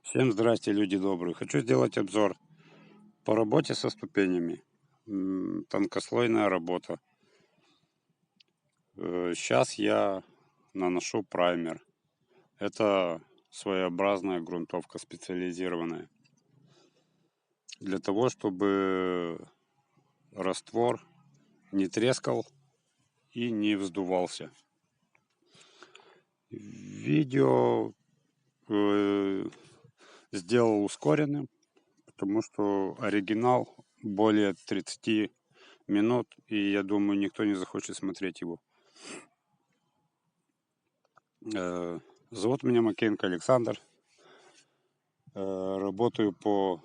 Всем здрасте, люди добрые. Хочу сделать обзор по работе со ступенями. Тонкослойная работа. Сейчас я наношу праймер. Это своеобразная грунтовка специализированная. Для того, чтобы раствор не трескал и не вздувался. Видео сделал ускоренным, потому что оригинал более 30 минут, и я думаю, никто не захочет смотреть его. Зовут меня Макеенко Александр. Работаю по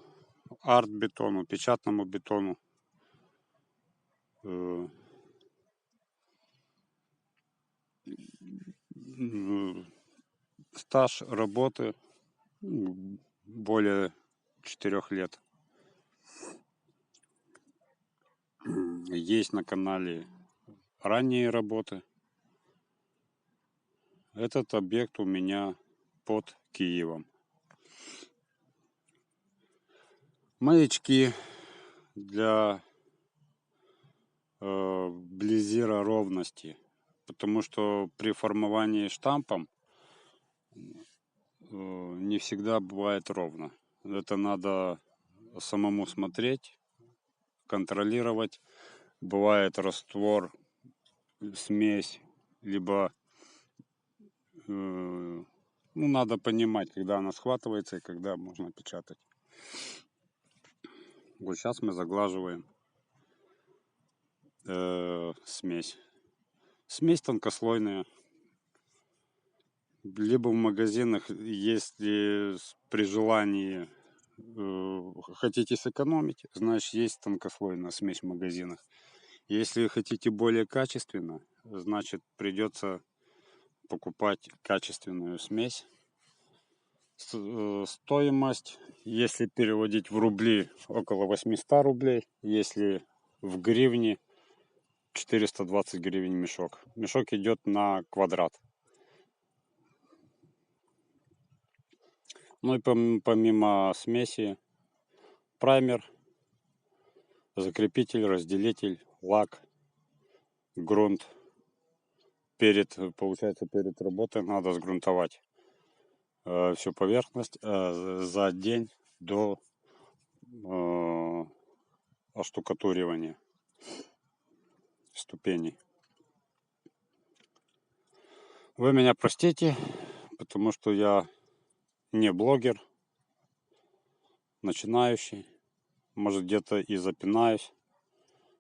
арт-бетону, печатному бетону. Стаж работы более 4 лет. Есть на канале ранние работы. Этот объект у меня под Киевом. Маячки для близира ровности, потому что при формовании штампом не всегда бывает ровно. Это надо самому смотреть, контролировать. Бывает раствор, смесь, либо надо понимать, когда она схватывается и когда можно печатать. Вот сейчас мы заглаживаем смесь. Смесь тонкослойная. Либо в магазинах, если при желании хотите сэкономить, значит есть тонкослойная смесь в магазинах. Если хотите более качественно, значит придется покупать качественную смесь. Стоимость, если переводить в рубли, около 800 рублей. Если в гривне, 420 гривен мешок. Мешок идет на квадрат. Ну и помимо смеси, праймер, закрепитель, разделитель, лак, грунт. Получается, перед работой надо сгрунтовать всю поверхность за день до оштукатуривания ступеней. Вы меня простите, потому что я не блогер, начинающий. Может, где-то и запинаюсь,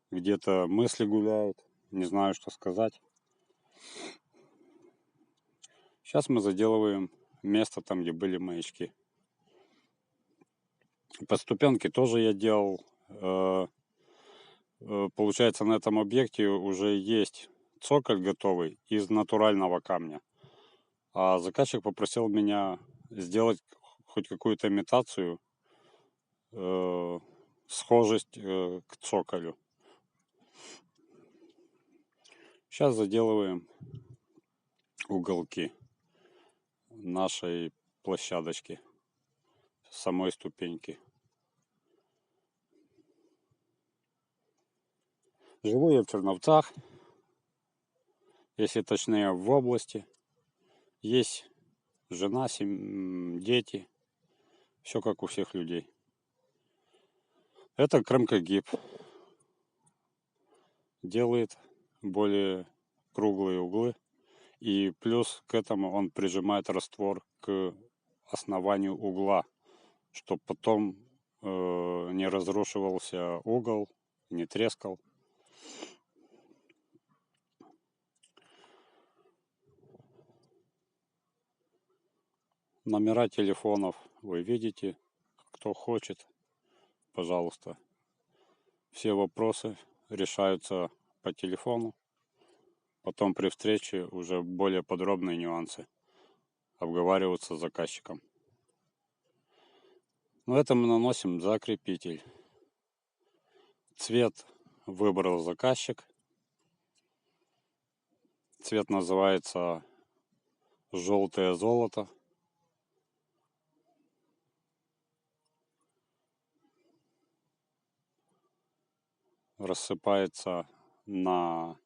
где-то мысли гуляют, не знаю, что сказать. Сейчас мы заделываем место там, где были маячки. По ступенке тоже я делал. Получается, на этом объекте уже есть цоколь готовый из натурального камня. А заказчик попросил меня сделать хоть какую-то имитацию, схожесть к цоколю. Сейчас заделываем уголки нашей площадочки, самой ступеньки. Живу я в Черновцах, если точнее в области. Есть жена, дети, все как у всех людей. Это крамкогиб. Делает более круглые углы. И плюс к этому он прижимает раствор к основанию угла, чтобы потом не разрушивался угол, не трескал. Номера телефонов вы видите. Кто хочет, пожалуйста. Все вопросы решаются по телефону. Потом при встрече уже более подробные нюансы обговариваются с заказчиком. На этом мы наносим закрепитель. Цвет выбрал заказчик. Цвет называется желтое золото. рассыпается на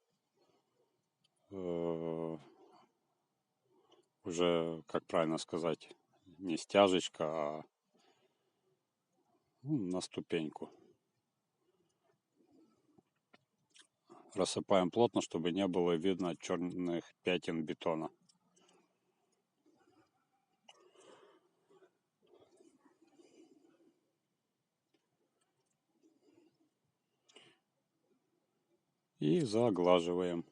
уже, как правильно сказать, не стяжечка, а на ступеньку. Рассыпаем плотно, чтобы не было видно черных пятен бетона. И заглаживаем.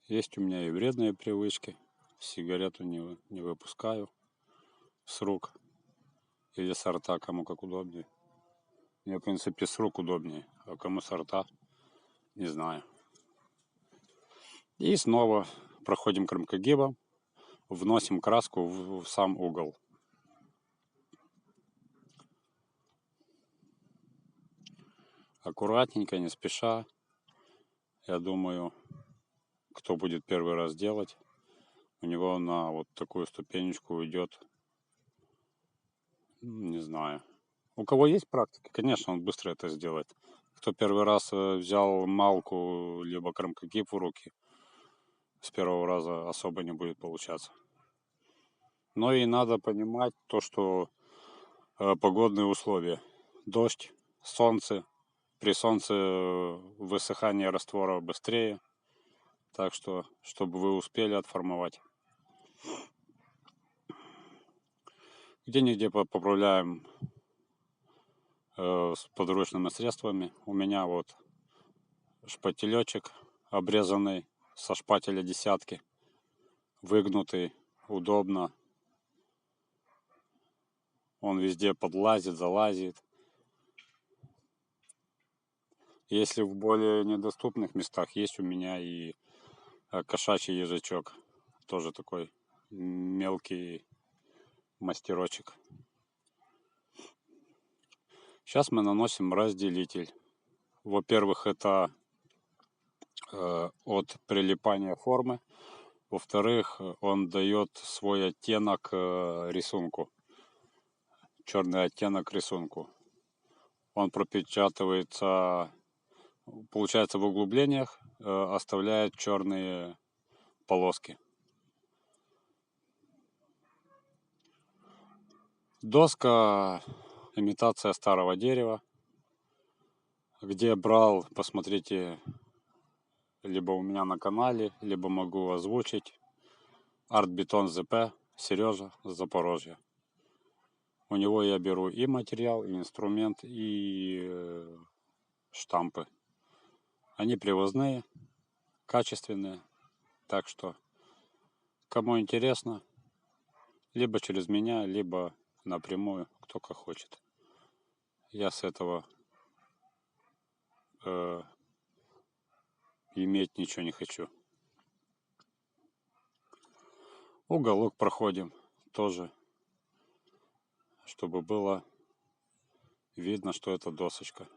Есть у меня и вредные привычки. Сигарету не выпускаю с рук или с рта, кому как удобнее. Мне, в принципе, с рук удобнее, а кому с рта, не знаю. И снова проходим кромкогибом, вносим краску в сам угол. Аккуратненько, не спеша. Я думаю, кто будет первый раз делать, у него на вот такую ступенечку уйдет, не знаю. У кого есть практика, конечно, он быстро это сделает. Кто первый раз взял малку, либо кромкогиб в руки, с первого раза особо не будет получаться. Но и надо понимать то, что погодные условия. Дождь, солнце. При солнце высыхание раствора быстрее. Так что, чтобы вы успели отформовать. Где-нигде поправляем с подручными средствами. У меня вот шпателечек обрезанный со шпателя десятки. Выгнутый, удобно. Он везде подлазит, залазит. Если в более недоступных местах, есть у меня и кошачий язычок. Тоже такой мелкий мастерочек. Сейчас мы наносим разделитель. Во-первых, это от прилипания формы. Во-вторых, он дает свой оттенок рисунку. Черный оттенок рисунку. Он пропечатывается, получается, в углублениях, оставляет черные полоски. Доска имитация старого дерева. Где брал, посмотрите, либо у меня на канале, либо могу озвучить. Артбетон ЗП, Сережа с Запорожья. У него я беру и материал, и инструмент, и штампы. Они привозные, качественные. Так что, кому интересно, либо через меня, либо напрямую, кто как хочет. Я с этого иметь ничего не хочу. Уголок проходим тоже, чтобы было видно, что это досочка.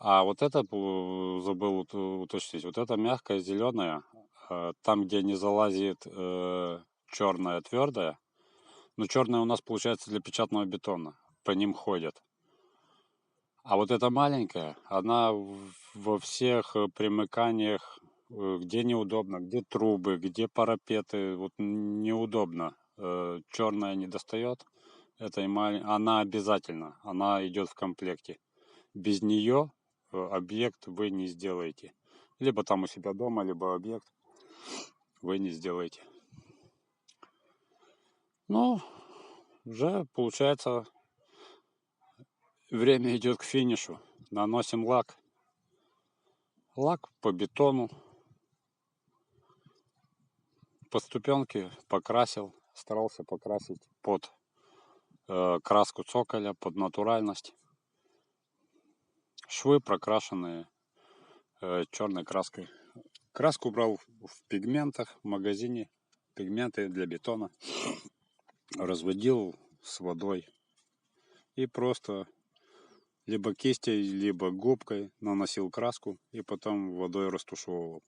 А вот это забыл уточнить. Вот это мягкая зеленая, там, где не залазит черная твердая. Но черная у нас получается для печатного бетона. По ним ходят. А вот эта маленькая, она во всех примыканиях, где неудобно, где трубы, где парапеты, вот неудобно. Черная не достает. Она обязательно, она идет в комплекте. Без нее объект вы не сделаете. Либо там у себя дома, либо объект вы не сделаете. Ну, уже получается, время идет к финишу. Наносим лак. Лак по бетону. По ступенке покрасил. Старался покрасить под краску цоколя под натуральность. Швы прокрашенные черной краской. Краску брал в пигментах в магазине. Пигменты для бетона. Разводил с водой. И просто либо кистью, либо губкой наносил краску и потом водой растушевывал.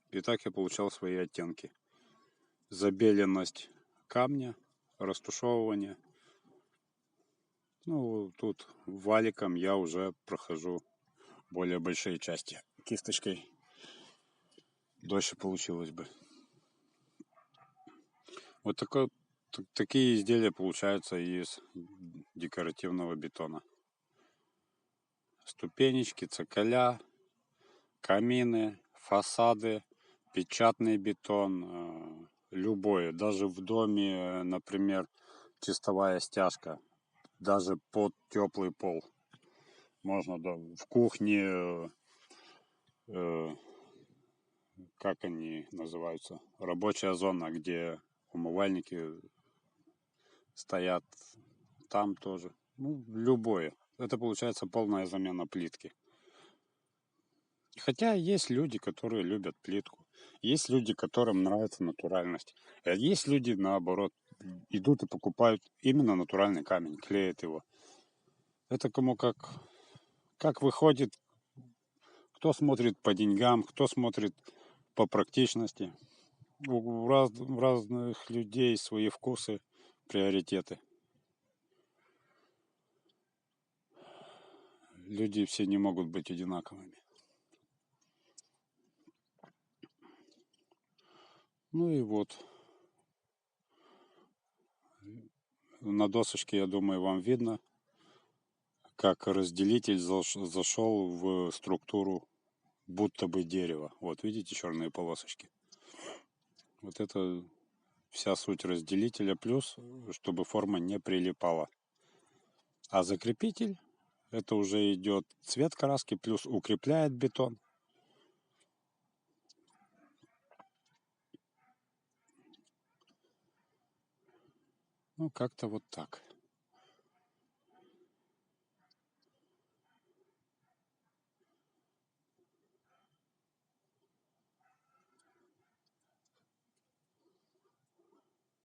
И так я получал свои оттенки. Забеленность камня, растушевывание. Ну, тут валиком я уже прохожу более большие части. Кисточкой дольше получилось бы. Вот такие изделия получаются из декоративного бетона. Ступенечки, цоколя, камины, фасады, печатный бетон, любой. Даже в доме, например, чистовая стяжка, даже под теплый пол. Можно в кухне, как они называются, рабочая зона, где умывальники стоят, там тоже. Ну, любое. Это получается полная замена плитки. Хотя есть люди, которые любят плитку. Есть люди, которым нравится натуральность. А есть люди, наоборот, идут и покупают именно натуральный камень, клеят его. Это кому как выходит. Кто смотрит по деньгам, кто смотрит по практичности. У разных людей свои вкусы, приоритеты. Люди все не могут быть одинаковыми. Ну и вот. На досочке, я думаю, вам видно, как разделитель зашел в структуру будто бы дерева. Вот видите черные полосочки? Вот это вся суть разделителя, плюс, чтобы форма не прилипала. А закрепитель, это уже идет цвет краски, плюс укрепляет бетон. Ну, как-то вот так.